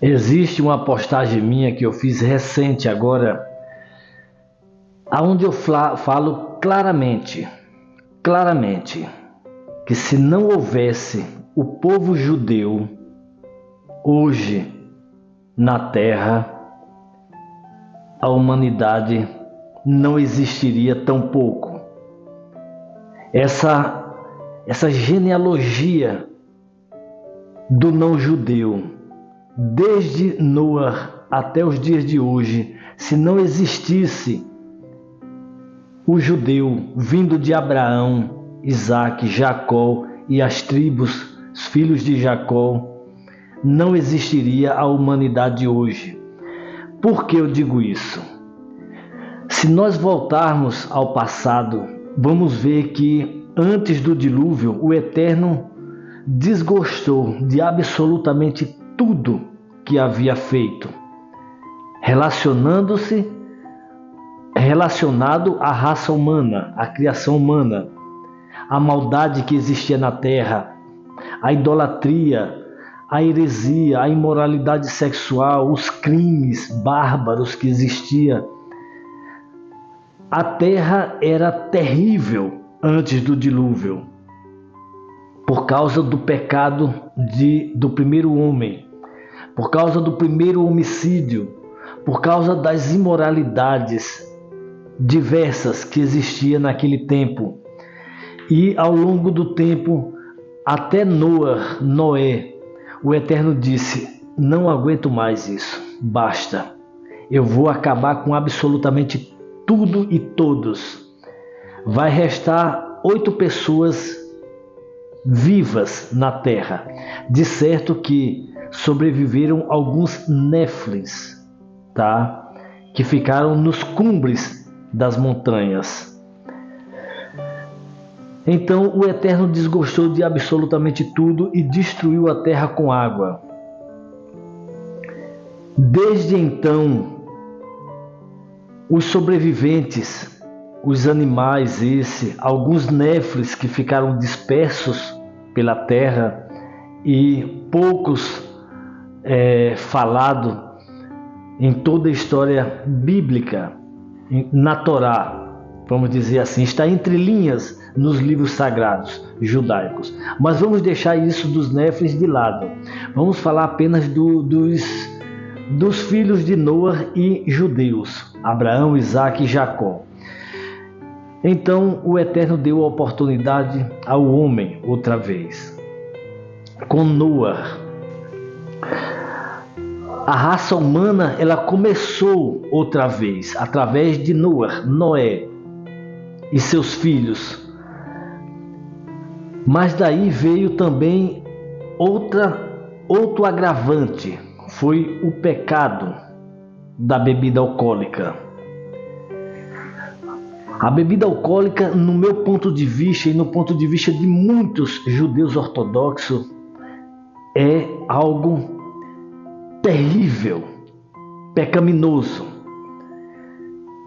Existe uma postagem minha que eu fiz recente agora, aonde eu falo claramente, que se não houvesse o povo judeu hoje na Terra, a humanidade não existiria tão pouco. Essa genealogia do não judeu, desde Noé até os dias de hoje, se não existisse o judeu vindo de Abraão, Isaac, Jacó e as tribos, os filhos de Jacó, não existiria a humanidade hoje. Por que eu digo isso? Se nós voltarmos ao passado, vamos ver que antes do dilúvio, o Eterno desgostou de absolutamente tudo que havia feito, relacionado à raça humana, à criação humana, à maldade que existia na terra, à idolatria, à heresia, à imoralidade sexual, os crimes bárbaros que existiam. A terra era terrível antes do dilúvio, por causa do pecado do primeiro homem, por causa do primeiro homicídio, por causa das imoralidades diversas que existiam naquele tempo. E ao longo do tempo, até Noé, o Eterno disse: não aguento mais isso, basta, eu vou acabar com absolutamente tudo e todos. Vai restar 8 pessoas vivas na terra. De certo que sobreviveram alguns néflins, tá? Que ficaram nos cumbres das montanhas. Então o Eterno desgostou de absolutamente tudo e destruiu a terra com água. Desde então, os sobreviventes, os animais, alguns néflins que ficaram dispersos pela terra e poucos falado em toda a história bíblica, na Torá, vamos dizer assim, está entre linhas nos livros sagrados judaicos. Mas vamos deixar isso dos néflins de lado. Vamos falar apenas dos filhos de Noé e judeus, Abraão, Isaac e Jacó. Então o Eterno deu a oportunidade ao homem outra vez. Com Noé, a raça humana ela começou outra vez através de Noé e seus filhos. Mas daí veio também outro agravante, foi o pecado da bebida alcoólica. A bebida alcoólica, no meu ponto de vista e no ponto de vista de muitos judeus ortodoxos, é algo terrível, pecaminoso.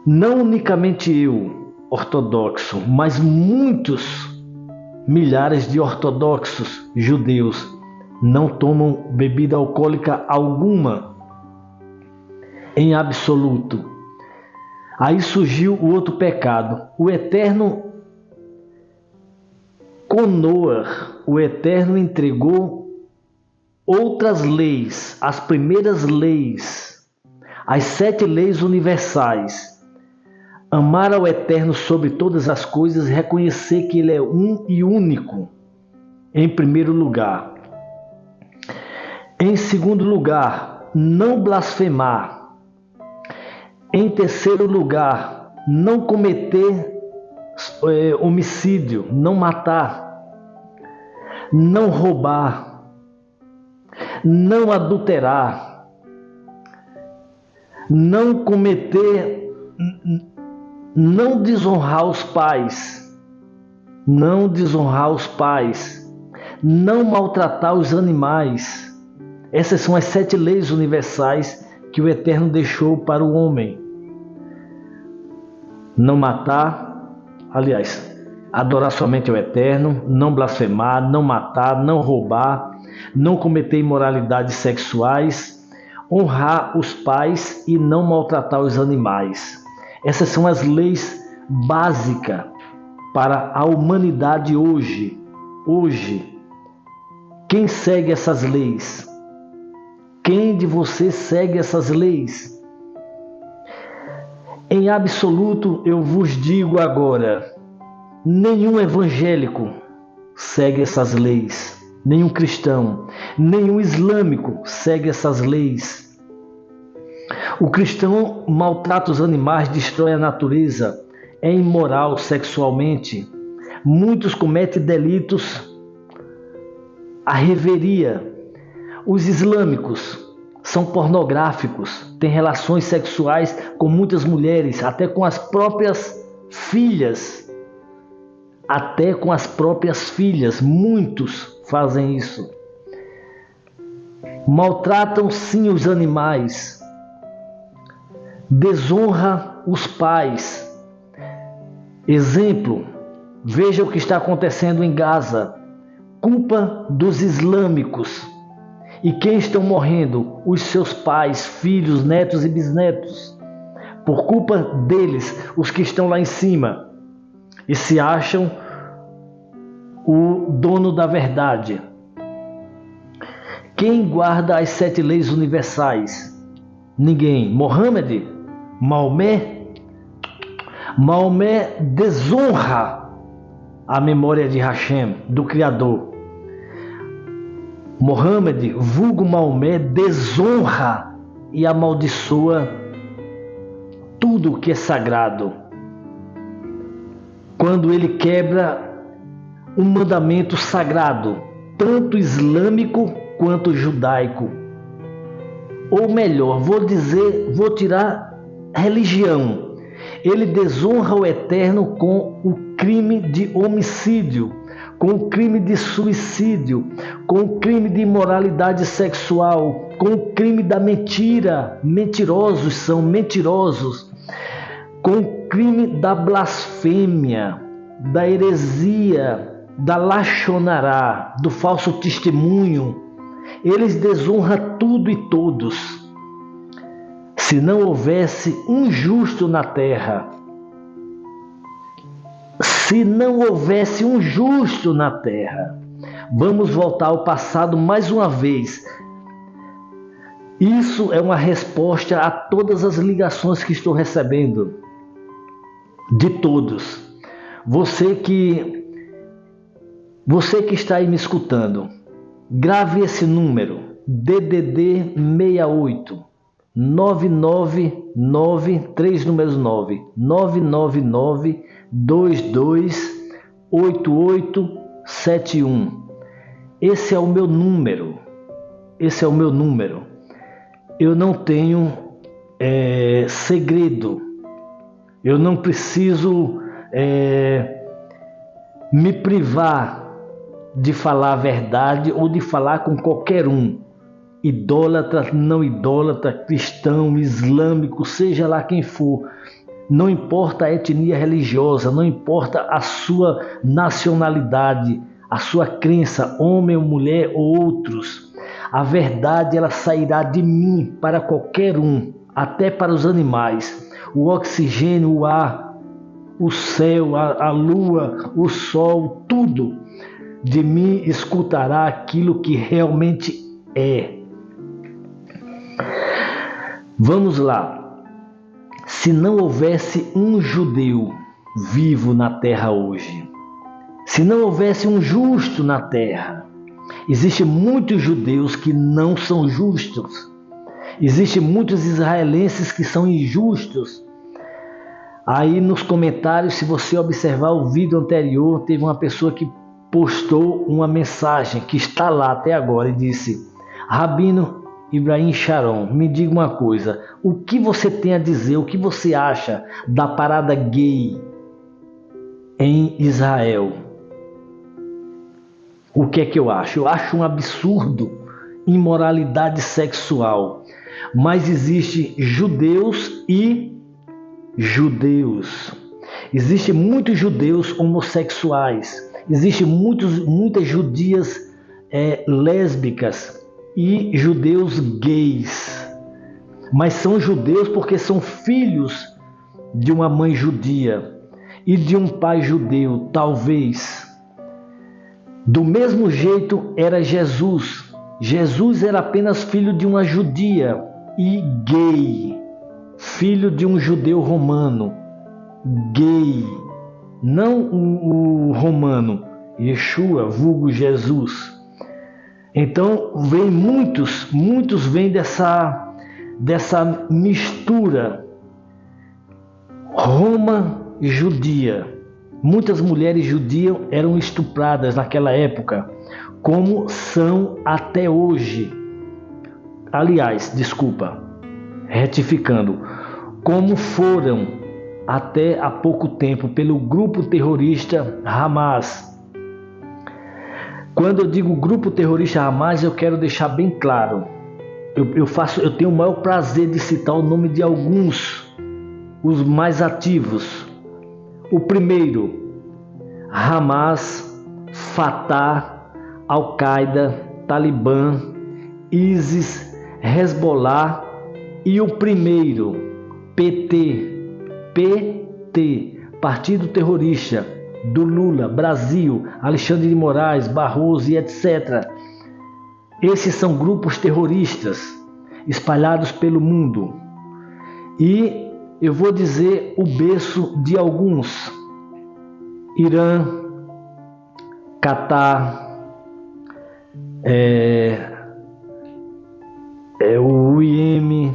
Não unicamente eu, ortodoxo, mas muitos milhares de ortodoxos judeus não tomam bebida alcoólica alguma, em absoluto. Aí surgiu o outro pecado. O Eterno, com Noé, o Eterno entregou outras leis, as primeiras leis, as 7 leis universais. Amar ao Eterno sobre todas as coisas e reconhecer que Ele é um e único, em primeiro lugar. Em segundo lugar, não blasfemar. Em terceiro lugar, não cometer homicídio, não matar, não roubar, não adulterar, não desonrar os pais, não maltratar os animais. Essas são as 7 leis universais que o Eterno deixou para o homem. Não matar, adorar somente ao Eterno, não blasfemar, não matar, não roubar, não cometer imoralidades sexuais, honrar os pais e não maltratar os animais. Essas são as leis básicas para a humanidade hoje. Hoje, quem segue essas leis? Quem de vocês segue essas leis? Em absoluto, eu vos digo agora, nenhum evangélico segue essas leis, nenhum cristão, nenhum islâmico segue essas leis. O cristão maltrata os animais, destrói a natureza, é imoral sexualmente. Muitos cometem delitos à reveria. Os islâmicos são pornográficos, têm relações sexuais com muitas mulheres, até com as próprias filhas. Até com as próprias filhas, muitos fazem isso. Maltratam sim os animais, desonra os pais. Exemplo, veja o que está acontecendo em Gaza, culpa dos islâmicos. E quem estão morrendo? Os seus pais, filhos, netos e bisnetos. Por culpa deles, os que estão lá em cima e se acham o dono da verdade. Quem guarda as 7 leis universais? Ninguém. Mohammed? Maomé? Maomé desonra a memória de Hashem, do Criador. Mohammed, vulgo Maomé, desonra e amaldiçoa tudo que é sagrado. Quando ele quebra um mandamento sagrado, tanto islâmico quanto judaico. Ou melhor, vou tirar religião. Ele desonra o Eterno com o crime de homicídio, com o crime de suicídio, com o crime de imoralidade sexual, com o crime da mentira, mentirosos são mentirosos, com o crime da blasfêmia, da heresia, da lachonará, do falso testemunho. Eles desonram tudo e todos. Se não houvesse um justo na terra, se não houvesse um justo na terra, vamos voltar ao passado mais uma vez. Isso é uma resposta a todas as ligações que estou recebendo, de todos. Você que está aí me escutando, grave esse número, DDD 68 999, 3 números 9, 999 228871. Esse é o meu número. Eu não tenho segredo. Eu não preciso me privar de falar a verdade ou de falar com qualquer um. Idólatra, não idólatra, cristão, islâmico, seja lá quem for. Não importa a etnia religiosa, não importa a sua nacionalidade, a sua crença, homem ou mulher ou outros. A verdade ela sairá de mim para qualquer um, até para os animais. O oxigênio, o ar, o céu, a lua, o sol, tudo de mim escutará aquilo que realmente é. Vamos lá. Se não houvesse um judeu vivo na terra hoje, se não houvesse um justo na terra, existem muitos judeus que não são justos, existem muitos israelenses que são injustos. Aí nos comentários, se você observar o vídeo anterior, teve uma pessoa que postou uma mensagem que está lá até agora e disse: Rabino Ibrahim Sharon, me diga uma coisa, o que você tem a dizer, o que você acha da parada gay em Israel? O que é que eu acho? Eu acho um absurdo, imoralidade sexual, mas existe judeus e judeus. Existem muitos judeus homossexuais, existem muitas judias lésbicas, e judeus gays. mas são judeus porque são filhos de uma mãe judia e de um pai judeu, talvez. Do mesmo jeito era Jesus. Jesus era apenas filho de uma judia e gay, filho de um judeu romano, gay, não o romano, Yeshua, vulgo Jesus. Então vem muitos vêm dessa mistura Roma e judia. Muitas mulheres judias eram estupradas naquela época, como são até hoje. Aliás, retificando, como foram até há pouco tempo pelo grupo terrorista Hamas. Quando eu digo grupo terrorista Hamas, eu quero deixar bem claro. Eu tenho o maior prazer de citar o nome de alguns, os mais ativos. O primeiro, Hamas, Fatah, Al-Qaeda, Talibã, ISIS, Hezbollah e o primeiro, PT, Partido Terrorista do Lula, Brasil, Alexandre de Moraes, Barroso e etc. Esses são grupos terroristas espalhados pelo mundo. E eu vou dizer o berço de alguns: Irã, Catar, o Iêmen,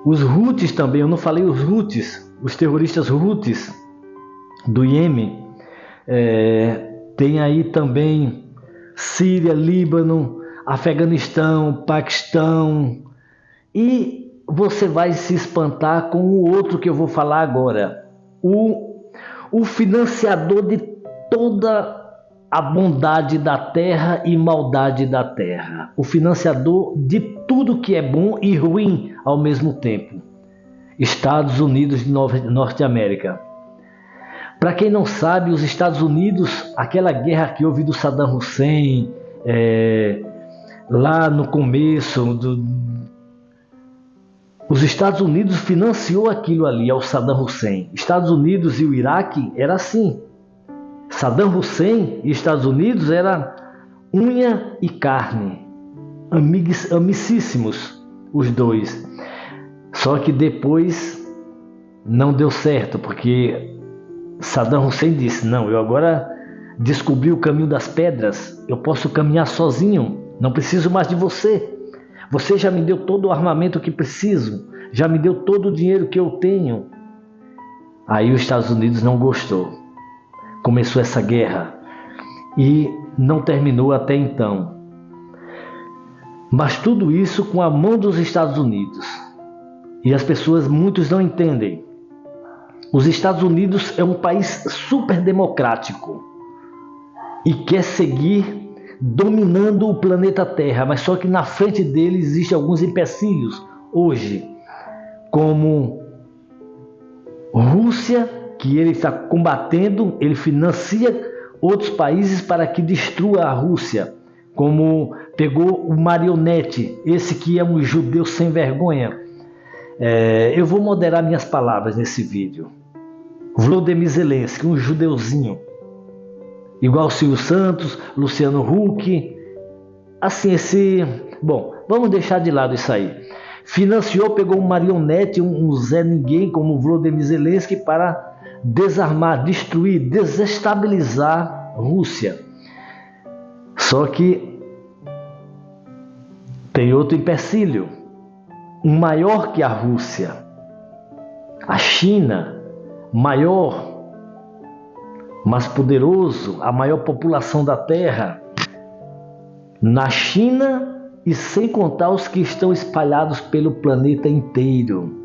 os Houthis também. Eu não falei os Houthis, os terroristas Houthis do Iêmen. Tem aí também Síria, Líbano, Afeganistão, Paquistão. E você vai se espantar com o outro que eu vou falar agora. O financiador de toda a bondade da terra e maldade da terra. O financiador de tudo que é bom e ruim ao mesmo tempo. Estados Unidos de Norte América. Para quem não sabe, os Estados Unidos, aquela guerra que houve do Saddam Hussein, lá no começo, os Estados Unidos financiou aquilo ali ao Saddam Hussein. Estados Unidos e o Iraque era assim. Saddam Hussein e Estados Unidos era unha e carne, amicíssimos os dois. Só que depois não deu certo, porque Saddam Hussein disse: não, eu agora descobri o caminho das pedras, eu posso caminhar sozinho, não preciso mais de você. Você já me deu todo o armamento que preciso, já me deu todo o dinheiro que eu tenho. Aí os Estados Unidos não gostou. Começou essa guerra e não terminou até então. Mas tudo isso com a mão dos Estados Unidos. E as pessoas, muitos não entendem. Os Estados Unidos é um país super democrático e quer seguir dominando o planeta Terra, mas só que na frente dele existem alguns empecilhos hoje, como Rússia, que ele está combatendo, ele financia outros países para que destrua a Rússia, como pegou o Marionete, esse que é um judeu sem vergonha. Eu vou moderar minhas palavras nesse vídeo. Volodymyr Zelensky, um judeuzinho, igual Silvio Santos, Luciano Huck, assim, bom, vamos deixar de lado isso aí. Financiou, pegou um marionete, um Zé Ninguém, como o Volodymyr Zelensky, para desarmar, destruir, desestabilizar a Rússia. Só que tem outro empecilho, um maior que a Rússia, a China, maior, mais poderoso, a maior população da Terra, na China, e sem contar os que estão espalhados pelo planeta inteiro.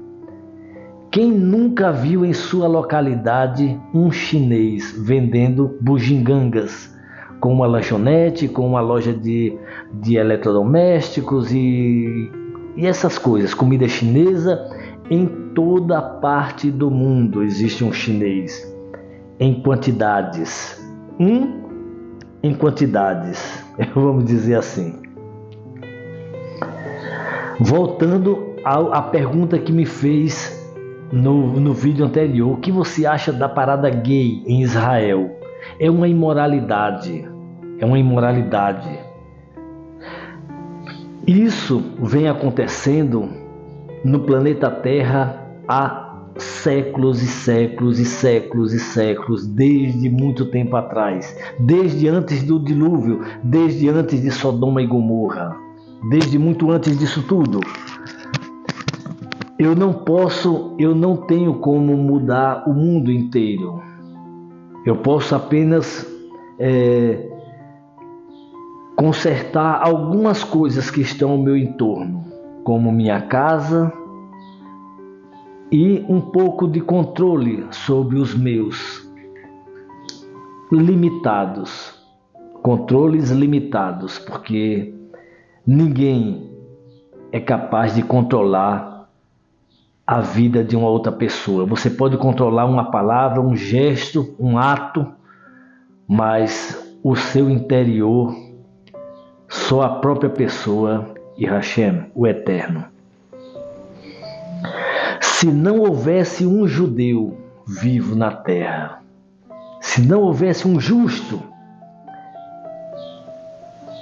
Quem nunca viu em sua localidade um chinês vendendo bugigangas, com uma lanchonete, com uma loja de eletrodomésticos e essas coisas, comida chinesa? Em toda parte do mundo existe um chinês, em quantidades, vamos dizer assim. Voltando a pergunta que me fez no vídeo anterior: o que você acha da parada gay em Israel? É uma imoralidade. É uma imoralidade. Isso vem acontecendo no planeta Terra há séculos e séculos e séculos e séculos, desde muito tempo atrás, desde antes do dilúvio, desde antes de Sodoma e Gomorra, desde muito antes disso tudo. Eu não tenho como mudar o mundo inteiro. Eu posso apenas consertar algumas coisas que estão ao meu entorno, como minha casa e um pouco de controle sobre os meus limitados, controles limitados, porque ninguém é capaz de controlar a vida de uma outra pessoa. Você pode controlar uma palavra, um gesto, um ato, mas o seu interior só a própria pessoa e Hashem, o Eterno. Se não houvesse um judeu vivo na terra, se não houvesse um justo,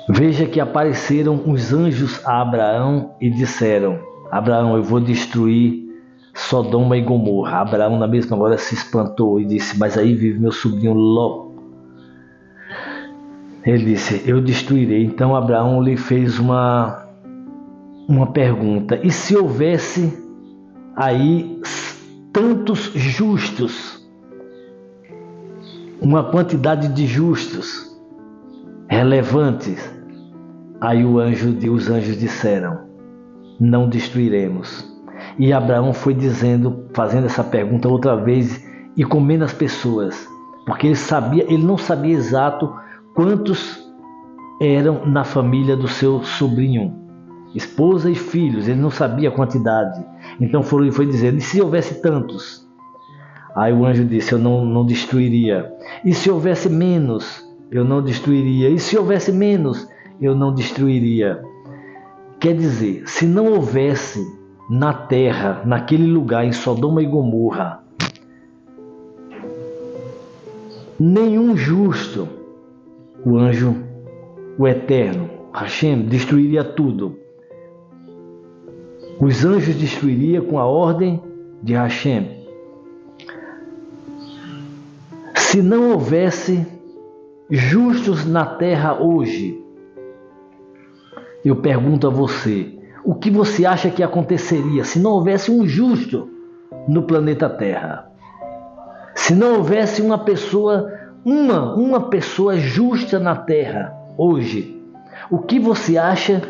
veja que apareceram os anjos a Abraão e disseram: Abraão, eu vou destruir Sodoma e Gomorra. Abraão na mesma hora se espantou e disse: mas aí vive meu sobrinho Ló. Ele disse: eu destruirei. Então Abraão lhe fez uma pergunta: e se houvesse aí tantos justos, uma quantidade de justos relevantes? Aí os anjos disseram: não destruiremos. E Abraão foi fazendo essa pergunta outra vez e com menos pessoas, porque ele não sabia exato quantos eram na família do seu sobrinho, esposa e filhos, ele não sabia a quantidade. Então ele foi dizendo: e se houvesse tantos? Aí o anjo disse: eu não destruiria. E se houvesse menos? Eu não destruiria. E se houvesse menos? Eu não destruiria. Quer dizer, se não houvesse na terra, naquele lugar, em Sodoma e Gomorra, nenhum justo, o anjo, o Eterno, Hashem, destruiria tudo. Os anjos destruiriam com a ordem de Hashem. Se não houvesse justos na terra hoje, eu pergunto a você: o que você acha que aconteceria se não houvesse um justo no planeta Terra? Se não houvesse uma pessoa justa na Terra hoje, o que você acha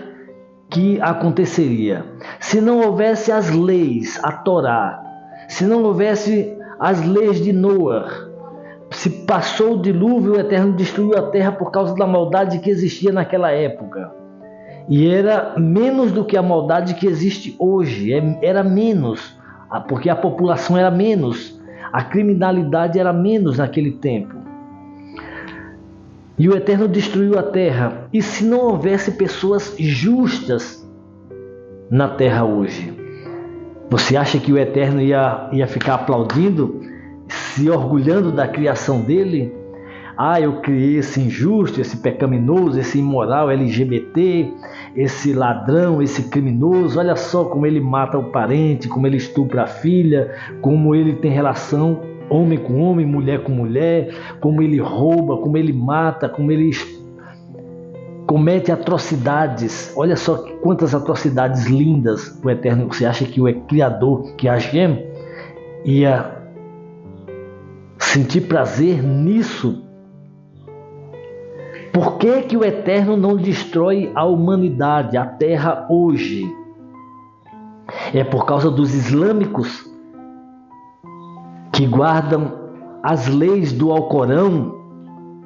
que aconteceria? Se não houvesse as leis, a Torá, se não houvesse as leis de Noé, se passou o dilúvio, o Eterno destruiu a Terra por causa da maldade que existia naquela época. E era menos do que a maldade que existe hoje, era menos, porque a população era menos, a criminalidade era menos naquele tempo. E o Eterno destruiu a terra. E se não houvesse pessoas justas na terra hoje, você acha que o Eterno ia ficar aplaudindo, se orgulhando da criação dele? Eu criei esse injusto, esse pecaminoso, esse imoral LGBT, esse ladrão, esse criminoso. Olha só como ele mata o parente, como ele estupra a filha, como ele tem relação homem com homem, mulher com mulher, como ele rouba, como ele mata, como ele comete atrocidades. Olha só quantas atrocidades lindas o Eterno. Você acha que o Criador, que Hashem, ia sentir prazer nisso? Por que o Eterno não destrói a humanidade, a terra hoje? É por causa dos islâmicos que guardam as leis do Alcorão: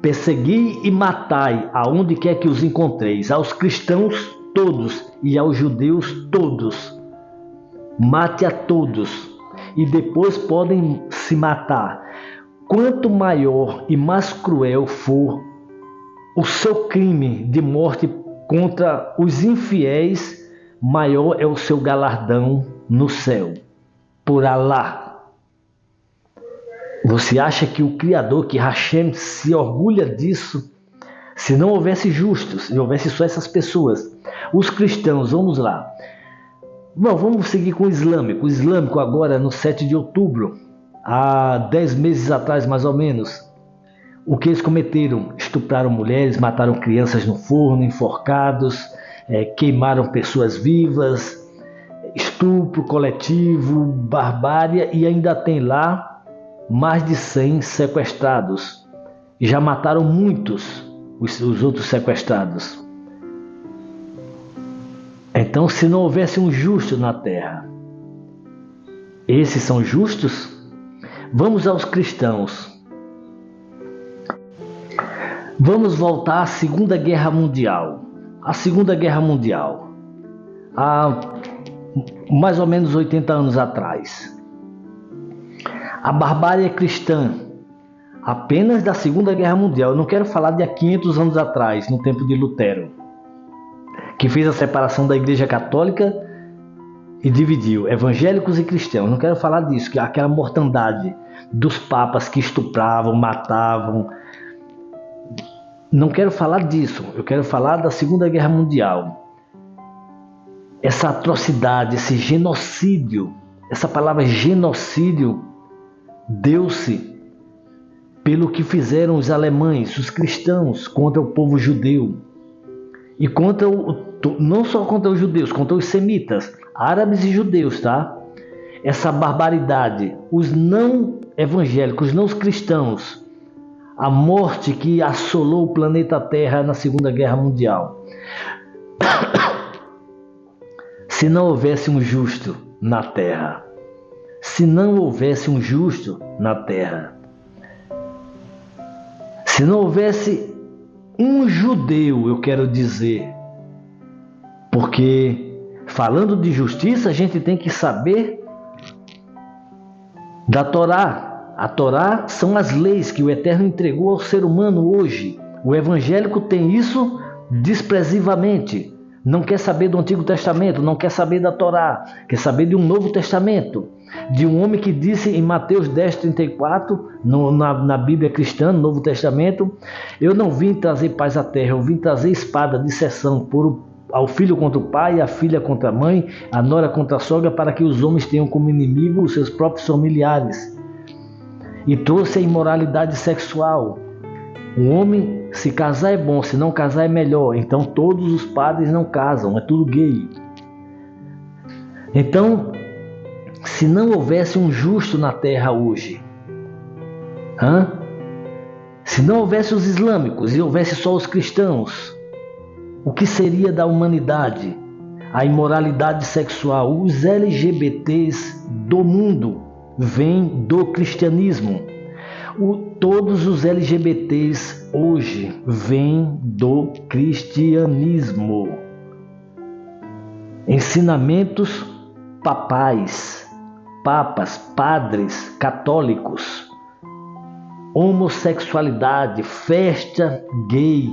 persegui e matai aonde quer que os encontreis, aos cristãos todos e aos judeus todos. Mate a todos e depois podem se matar. Quanto maior e mais cruel for o seu crime de morte contra os infiéis, maior é o seu galardão no céu, por Alá. Você acha que o Criador, que Hashem, se orgulha disso? Se não houvesse justos, se houvesse só essas pessoas, os cristãos, vamos lá. Bom, vamos seguir com o islâmico. O islâmico agora, no 7 de outubro, há 10 meses atrás mais ou menos, o que eles cometeram? Estupraram mulheres, mataram crianças no forno, enforcados, queimaram pessoas vivas, estupro coletivo, barbárie, e ainda tem lá mais de 100 sequestrados. E já mataram muitos os outros sequestrados. Então, se não houvesse um justo na terra, esses são justos? Vamos aos cristãos. Vamos voltar à Segunda Guerra Mundial. A Segunda Guerra Mundial, há mais ou menos 80 anos atrás. A barbárie cristã, apenas da Segunda Guerra Mundial. Eu não quero falar de há 500 anos atrás, no tempo de Lutero, que fez a separação da Igreja Católica e dividiu evangélicos e cristãos. Eu não quero falar disso, que aquela mortandade dos papas que estupravam, matavam. Não quero falar disso. Eu quero falar da Segunda Guerra Mundial. Essa atrocidade, esse genocídio, essa palavra genocídio deu-se pelo que fizeram os alemães, os cristãos, contra o povo judeu. E contra não só contra os judeus, contra os semitas, árabes e judeus, tá? Essa barbaridade, os não evangélicos, não os cristãos, a morte que assolou o planeta Terra na Segunda Guerra Mundial. Se não houvesse um justo na Terra, se não houvesse um justo na Terra, se não houvesse um judeu, eu quero dizer, porque falando de justiça, a gente tem que saber da Torá. A Torá são as leis que o Eterno entregou ao ser humano hoje. O evangélico tem isso desprezivamente. Não quer saber do Antigo Testamento, não quer saber da Torá, quer saber de um Novo Testamento. De um homem que disse em Mateus 10:34, na Bíblia cristã, no Novo Testamento: eu não vim trazer paz à terra, eu vim trazer espada, disseção, ao filho contra o pai, a filha contra a mãe, a nora contra a sogra, para que os homens tenham como inimigo os seus próprios familiares. E trouxe a imoralidade sexual. O homem, se casar é bom, se não casar é melhor. Então todos os padres não casam, é tudo gay. Então, se não houvesse um justo na terra hoje, se não houvesse os islâmicos e houvesse só os cristãos, o que seria da humanidade? A imoralidade sexual, os LGBTs do mundo vêm do cristianismo. Todos os LGBTs hoje vêm do cristianismo. Ensinamentos papais, papas, padres, católicos, homossexualidade, festa gay,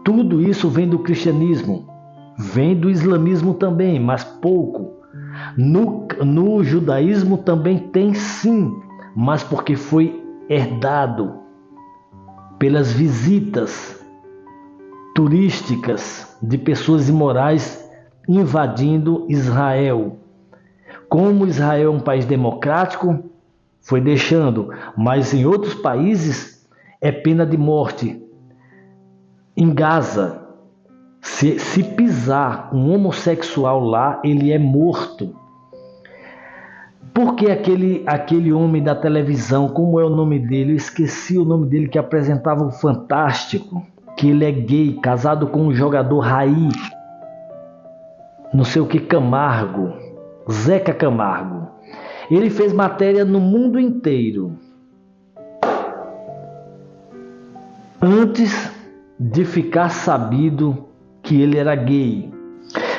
tudo isso vem do cristianismo. Vem do islamismo também, mas pouco. No judaísmo também tem sim, mas porque foi herdado pelas visitas turísticas de pessoas imorais invadindo Israel. Como Israel é um país democrático, foi deixando, mas em outros países é pena de morte. Em Gaza, se pisar um homossexual lá, ele é morto. Porque aquele homem da televisão, como é o nome dele? Eu esqueci o nome dele, que apresentava o Fantástico, que ele é gay, casado com um jogador Raí, não sei o que, Camargo, Zeca Camargo. Ele fez matéria no mundo inteiro antes de ficar sabido que ele era gay.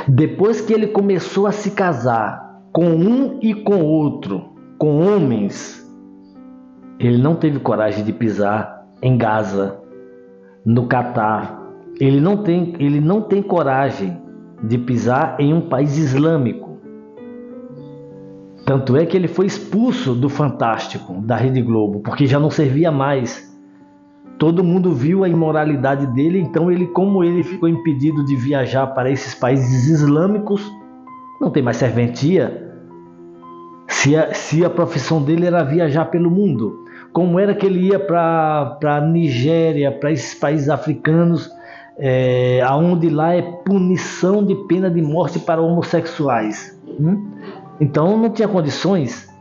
Depois que ele começou a se casar com um e com outro, com homens, ele não teve coragem de pisar em Gaza, no Catar. Ele não tem coragem de pisar em um país islâmico. Tanto é que ele foi expulso do Fantástico, da Rede Globo, porque já não servia mais. Todo mundo viu a imoralidade dele, então como ele ficou impedido de viajar para esses países islâmicos, não tem mais serventia. Se a profissão dele era viajar pelo mundo, como era que ele ia para a Nigéria, para esses países africanos, aonde lá é punição de pena de morte para homossexuais? Então não tinha condições.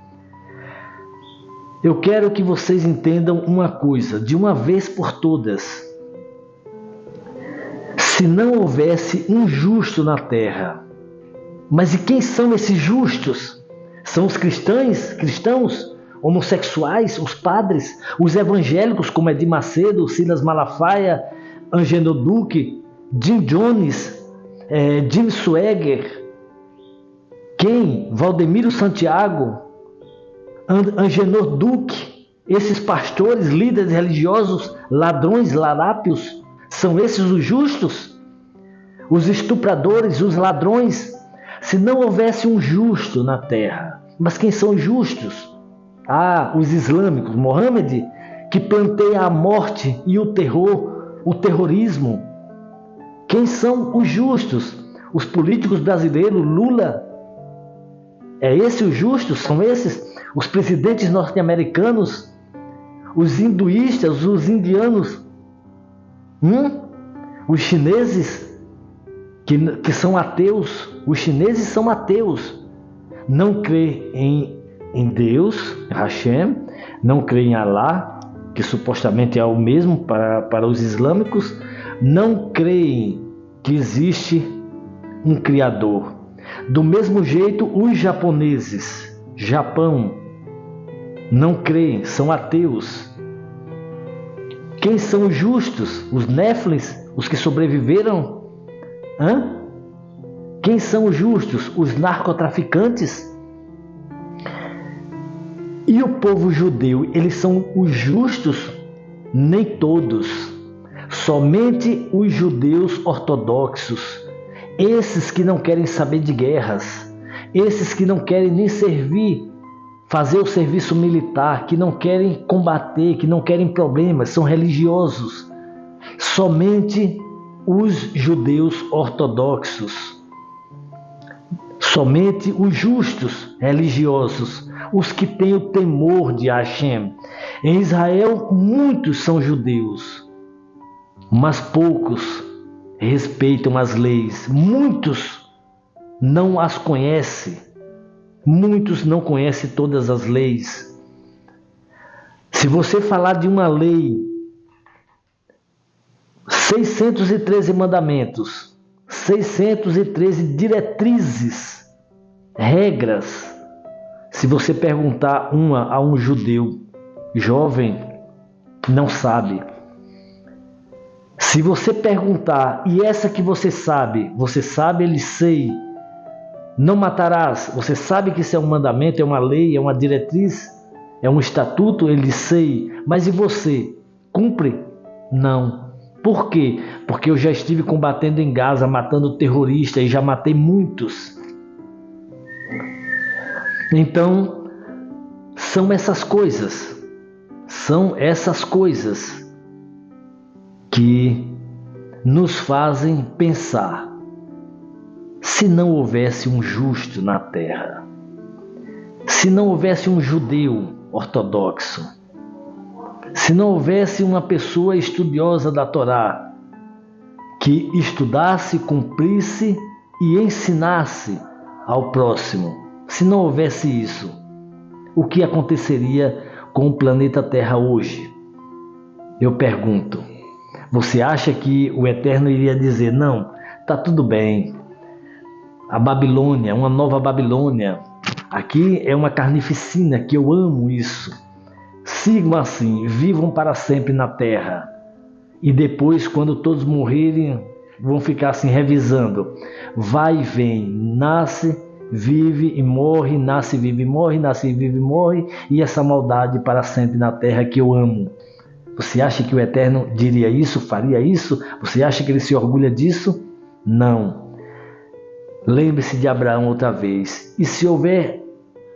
Eu quero que vocês entendam uma coisa, de uma vez por todas. Se não houvesse um justo na terra, mas e quem são esses justos? São os cristãos, homossexuais, os padres, os evangélicos como Edir Macedo, Silas Malafaia, Angenor Duque, Jim Jones, Jim Swaggart, quem? Valdemiro Santiago, Angenor Duque, esses pastores, líderes religiosos, ladrões, larápios, são esses os justos? Os estupradores, os ladrões? Se não houvesse um justo na terra, mas quem são os justos? Os islâmicos, Mohammed, que planteia a morte e o terror, o terrorismo. Quem são os justos? Os políticos brasileiros, Lula. É esse os justos? São esses? Os presidentes norte-americanos, os hinduístas, os indianos, os chineses que são ateus. Os chineses são ateus, não creem em Deus, Hashem, não creem em Alá, que supostamente é o mesmo para os islâmicos, não creem que existe um Criador. Do mesmo jeito, os japoneses, Japão, não creem, são ateus. Quem são os justos? Os Néflins, os que sobreviveram? Quem são os justos? Os narcotraficantes? E o povo judeu, eles são os justos? Nem todos. Somente os judeus ortodoxos. Esses que não querem saber de guerras. Esses que não querem nem servir, fazer o serviço militar, que não querem combater, que não querem problemas, são religiosos. Somente os judeus ortodoxos. Somente os justos religiosos, os que têm o temor de Hashem. Em Israel, muitos são judeus, mas poucos respeitam as leis. Muitos não as conhecem. Muitos não conhecem todas as leis. Se você falar de uma lei, 613 mandamentos, 613 diretrizes, regras. Se você perguntar a um judeu jovem, não sabe. Se você perguntar, e essa que você sabe, ele sei, não matarás, você sabe que isso é um mandamento, é uma lei, é uma diretriz, é um estatuto, ele sei, mas e você? Cumpre? Não. Por quê? Porque eu já estive combatendo em Gaza, matando terroristas e já matei muitos. Então, são essas coisas que nos fazem pensar. Se não houvesse um justo na terra, se não houvesse um judeu ortodoxo, se não houvesse uma pessoa estudiosa da Torá, que estudasse, cumprisse e ensinasse ao próximo, se não houvesse isso, o que aconteceria com o planeta Terra hoje? Eu pergunto, você acha que o Eterno iria dizer, não, está tudo bem, a Babilônia, uma nova Babilônia, aqui é uma carnificina, que eu amo isso, sigam assim, vivam para sempre na Terra, e depois, quando todos morrerem, vão ficar assim revisando, vai e vem, nasce, vive e morre, nasce, vive e morre, nasce, vive e morre, e essa maldade para sempre na terra que eu amo. Você acha que o Eterno diria isso, faria isso? Você acha que ele se orgulha disso? Não. Lembre-se de Abraão outra vez. E se houver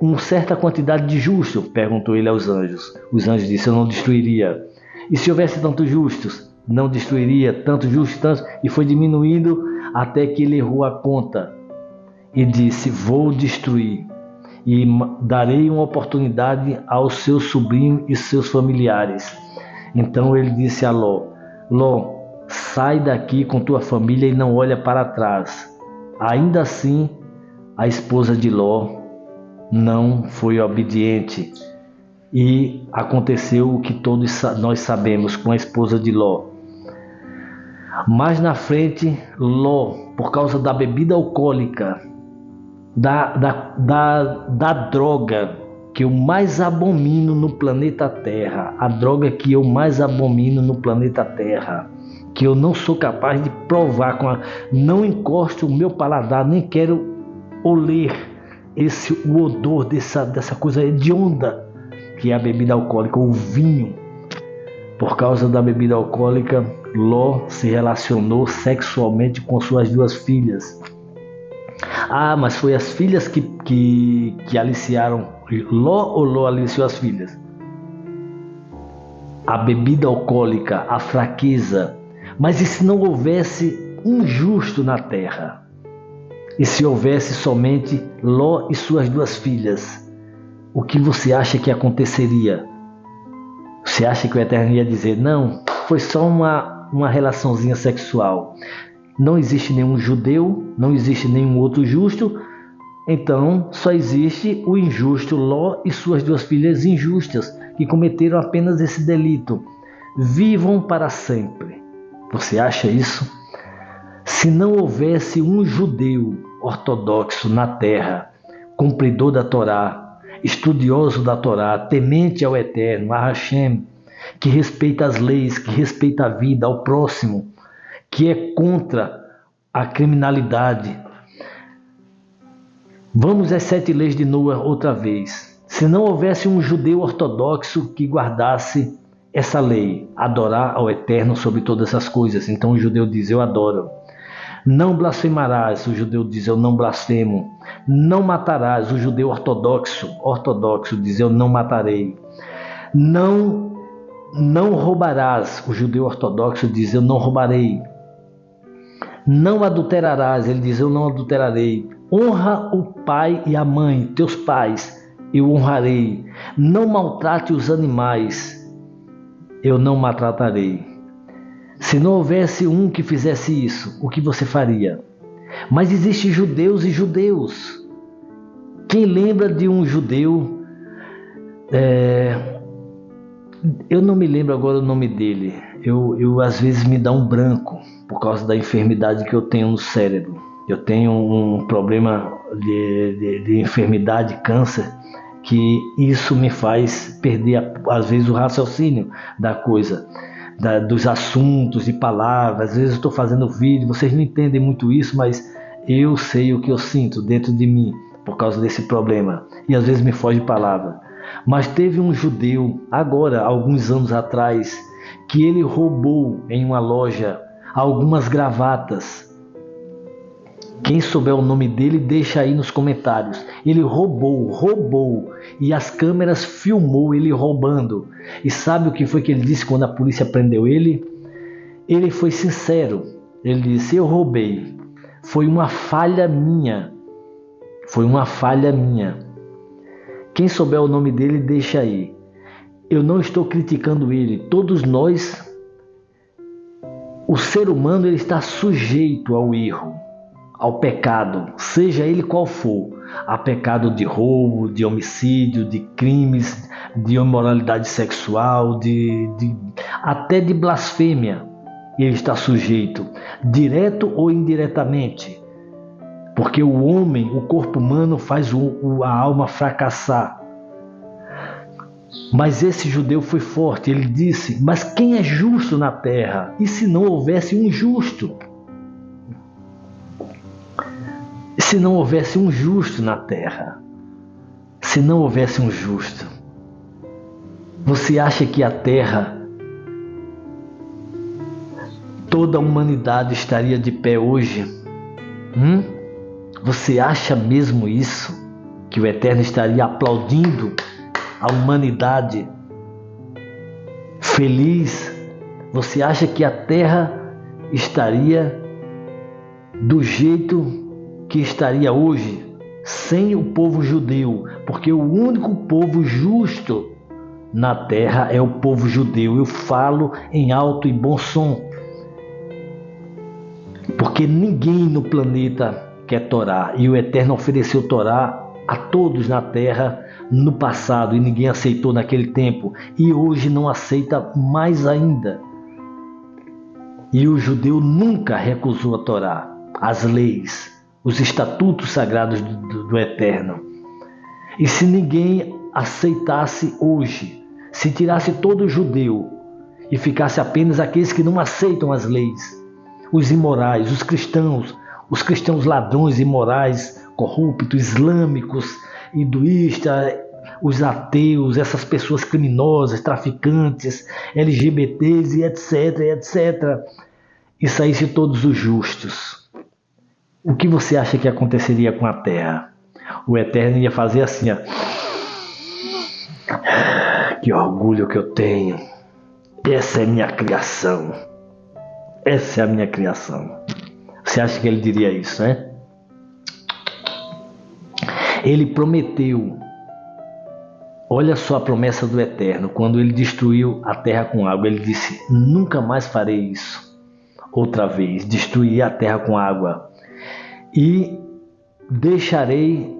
uma certa quantidade de justos? Perguntou ele aos anjos. Os anjos disseram: eu não destruiria. E se houvesse tantos justos? Não destruiria, tantos justos, tantos. E foi diminuindo até que ele errou a conta. E disse: vou destruir. E darei uma oportunidade ao seu sobrinho e seus familiares. Então ele disse a Ló: Ló, sai daqui com tua família e não olha para trás. Ainda assim, a esposa de Ló não foi obediente. E aconteceu o que todos nós sabemos com a esposa de Ló. Mais na frente, Ló, por causa da bebida alcoólica, da droga que eu mais abomino no planeta Terra, a droga que eu mais abomino no planeta Terra, que eu não sou capaz de provar, não encosto o meu paladar, nem quero oler o odor dessa coisa hedionda que é a bebida alcoólica, o vinho. Por causa da bebida alcoólica, Ló se relacionou sexualmente com suas 2 filhas. Mas foi as filhas que aliciaram Ló, ou Ló aliciou as filhas? A bebida alcoólica, a fraqueza. Mas e se não houvesse um justo na terra? E se houvesse somente Ló e suas 2 filhas? O que você acha que aconteceria? Você acha que o Eterno ia dizer: não, foi só uma relaçãozinha sexual? Não existe nenhum judeu, não existe nenhum outro justo, então só existe o injusto Ló e suas 2 filhas injustas, que cometeram apenas esse delito. Vivam para sempre. Você acha isso? Se não houvesse um judeu ortodoxo na terra, cumpridor da Torá, estudioso da Torá, temente ao Eterno, a Hashem, que respeita as leis, que respeita a vida, ao próximo, que é contra a criminalidade. Vamos às 7 leis de Noé outra vez. Se não houvesse um judeu ortodoxo que guardasse essa lei, adorar ao Eterno sobre todas as coisas, então o judeu diz: eu adoro. Não blasfemarás, o judeu diz: eu não blasfemo. Não matarás, o judeu ortodoxo diz: eu não matarei. Não roubarás, o judeu ortodoxo diz: eu não roubarei. Não adulterarás, ele diz: eu não adulterarei. Honra o pai e a mãe, teus pais, eu honrarei. Não maltrate os animais, eu não maltratarei. Se não houvesse um que fizesse isso, o que você faria? Mas existem judeus e judeus. Quem lembra de um judeu? Eu não me lembro agora o nome dele. Eu às vezes me dá um branco por causa da enfermidade que eu tenho no cérebro. Eu tenho um problema de enfermidade, câncer, que isso me faz perder às vezes o raciocínio da coisa. Dos assuntos, de palavras. Às vezes eu estou fazendo vídeo, vocês não entendem muito isso, mas eu sei o que eu sinto dentro de mim por causa desse problema, e às vezes me foge palavra. Mas teve um judeu, agora, alguns anos atrás, que ele roubou em uma loja algumas gravatas. Quem souber o nome dele, deixa aí nos comentários. Ele roubou, e as câmeras filmou ele roubando. E sabe o que foi que ele disse quando a polícia prendeu ele? Ele foi sincero. Ele disse: eu roubei. Foi uma falha minha. Quem souber o nome dele, deixa aí. Eu não estou criticando ele. Todos nós, o ser humano, ele está sujeito ao erro, ao pecado, seja ele qual for. Há pecado de roubo, de homicídio, de crimes, de imoralidade sexual, até de blasfêmia. Ele está sujeito, direto ou indiretamente. Porque o homem, o corpo humano, faz a alma fracassar. Mas esse judeu foi forte. Ele disse: mas quem é justo na terra? E se não houvesse um justo? Se não houvesse um justo na terra? Se não houvesse um justo? Você acha que a terra, toda a humanidade estaria de pé hoje? Você acha mesmo isso? Que o Eterno estaria aplaudindo a humanidade feliz? Você acha que a terra estaria do jeito que estaria hoje, sem o povo judeu? Porque o único povo justo na terra é o povo judeu. Eu falo em alto e bom som, porque ninguém no planeta quer Torá, e o Eterno ofereceu Torá a todos na terra no passado, e ninguém aceitou naquele tempo, e hoje não aceita mais ainda. E o judeu nunca recusou a Torá, as leis, os estatutos sagrados do Eterno. E se ninguém aceitasse hoje, se tirasse todo o judeu e ficasse apenas aqueles que não aceitam as leis, os imorais, os cristãos ladrões, imorais, corruptos, islâmicos, hinduístas, os ateus, essas pessoas criminosas, traficantes, LGBTs e etc, etc, e saísse todos os justos, o que você acha que aconteceria com a terra? O Eterno ia fazer assim, ó. Que orgulho que eu tenho. Essa é minha criação. Essa é a minha criação. Você acha que ele diria isso, né? Ele prometeu. Olha só a promessa do Eterno. Quando ele destruiu a terra com água, ele disse: nunca mais farei isso. Outra vez, destruirei a terra com água. E deixarei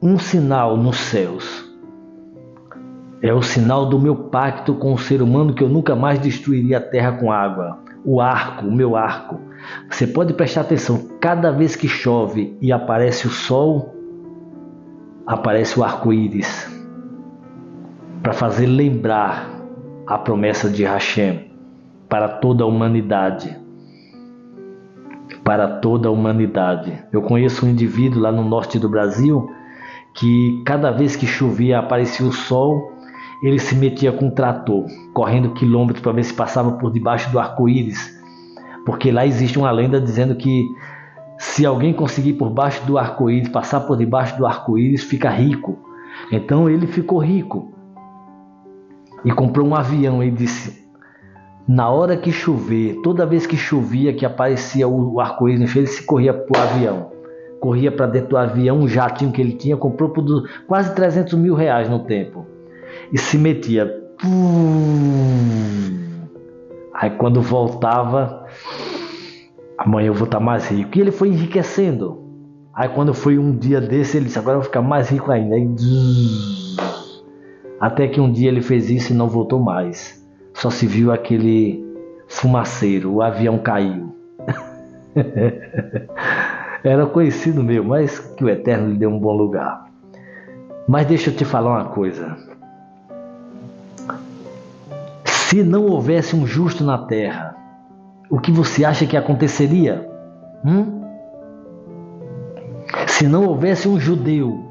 um sinal nos céus. É o sinal do meu pacto com o ser humano, que eu nunca mais destruiria a terra com água. O arco, o meu arco. Você pode prestar atenção, cada vez que chove e aparece o sol, aparece o arco-íris, para fazer lembrar a promessa de Hashem para toda a humanidade. Para toda a humanidade. Eu conheço um indivíduo lá no norte do Brasil que cada vez que chovia, aparecia o sol, ele se metia com um trator, correndo quilômetros para ver se passava por debaixo do arco-íris, porque lá existe uma lenda dizendo que se alguém conseguir por baixo do arco-íris, passar por debaixo do arco-íris, fica rico. Então ele ficou rico e comprou um avião. Ele disse: na hora que chover, toda vez que chovia, que aparecia o arco-íris, ele se corria para o avião, corria para dentro do avião, um jatinho que ele tinha, comprou por quase 300 mil reais no tempo, e se metia. Aí quando voltava, amanhã eu vou estar mais rico. E ele foi enriquecendo. Aí quando foi um dia desse, ele disse: agora eu vou ficar mais rico ainda. Aí, até que um dia ele fez isso e não voltou mais. Só se viu aquele fumaceiro, o avião caiu. Era conhecido meu, mas que o Eterno lhe deu um bom lugar. Mas deixa eu te falar uma coisa. Se não houvesse um justo na terra, o que você acha que aconteceria? Se não houvesse um judeu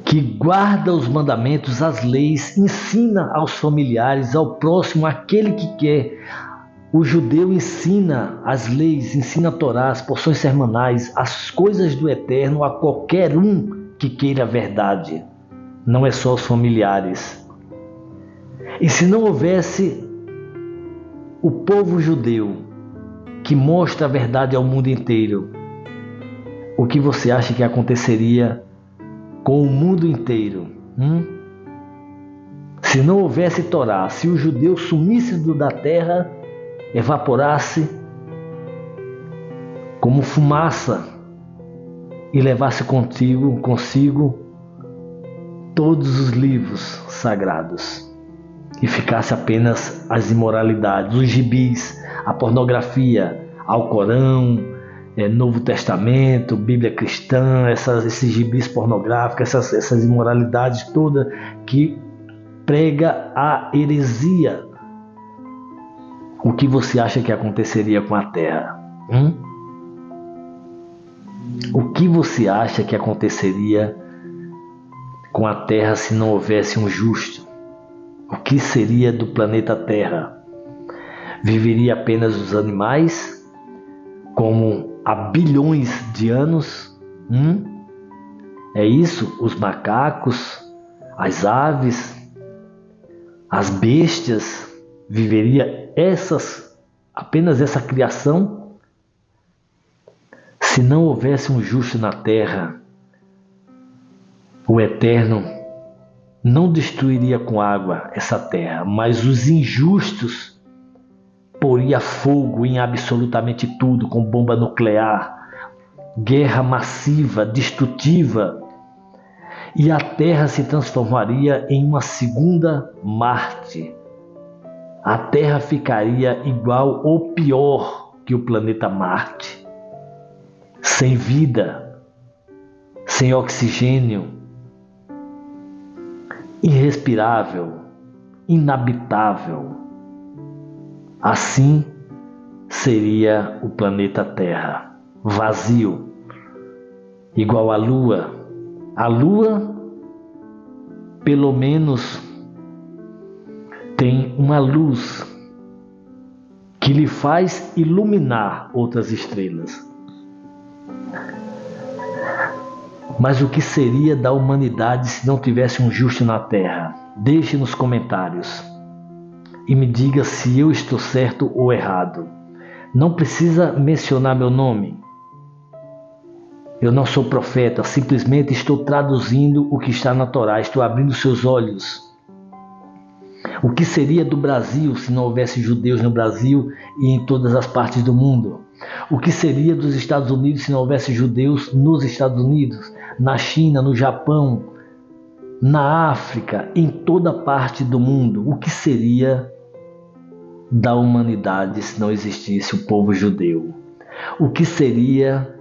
que guarda os mandamentos, as leis, ensina aos familiares, ao próximo, aquele que quer. O judeu ensina as leis, ensina a Torá, as porções sermonais, as coisas do Eterno a qualquer um que queira a verdade. Não é só os familiares. E se não houvesse o povo judeu que mostra a verdade ao mundo inteiro, o que você acha que aconteceria com o mundo inteiro? Se não houvesse Torá, se o judeu sumisse da terra, evaporasse como fumaça e levasse consigo todos os livros sagrados, e ficasse apenas as imoralidades, os gibis, a pornografia, Alcorão, Novo Testamento, Bíblia cristã, esses gibis pornográficos, essas imoralidades todas que prega a heresia. O que você acha que aconteceria com a terra? O que você acha que aconteceria com a terra se não houvesse um justo? O que seria do planeta Terra? Viveria apenas os animais, como há bilhões de anos? É isso? Os macacos, as aves, as bestas, viveria apenas essa criação? Se não houvesse um justo na terra, o Eterno não destruiria com água essa terra, mas os injustos poria fogo em absolutamente tudo, com bomba nuclear, guerra massiva, destrutiva, e a Terra se transformaria em uma segunda Marte. A Terra ficaria igual ou pior que o planeta Marte, sem vida, sem oxigênio, irrespirável, inabitável. Assim seria o planeta Terra, vazio, igual à Lua. A Lua, pelo menos, tem uma luz que lhe faz iluminar outras estrelas. Mas o que seria da humanidade se não tivesse um justo na Terra? Deixe nos comentários e me diga se eu estou certo ou errado. Não precisa mencionar meu nome. Eu não sou profeta, simplesmente estou traduzindo o que está na Torá, estou abrindo seus olhos. O que seria do Brasil se não houvesse judeus no Brasil e em todas as partes do mundo? O que seria dos Estados Unidos se não houvesse judeus nos Estados Unidos, na China, no Japão, na África, em toda parte do mundo? O que seria da humanidade se não existisse o povo judeu? O que seria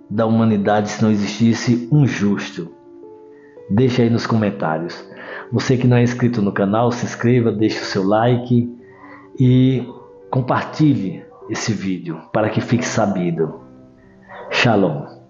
da humanidade se não existisse um justo? Deixa aí nos comentários. Você que não é inscrito no canal, se inscreva, deixe o seu like e compartilhe esse vídeo para que fique sabido. Shalom.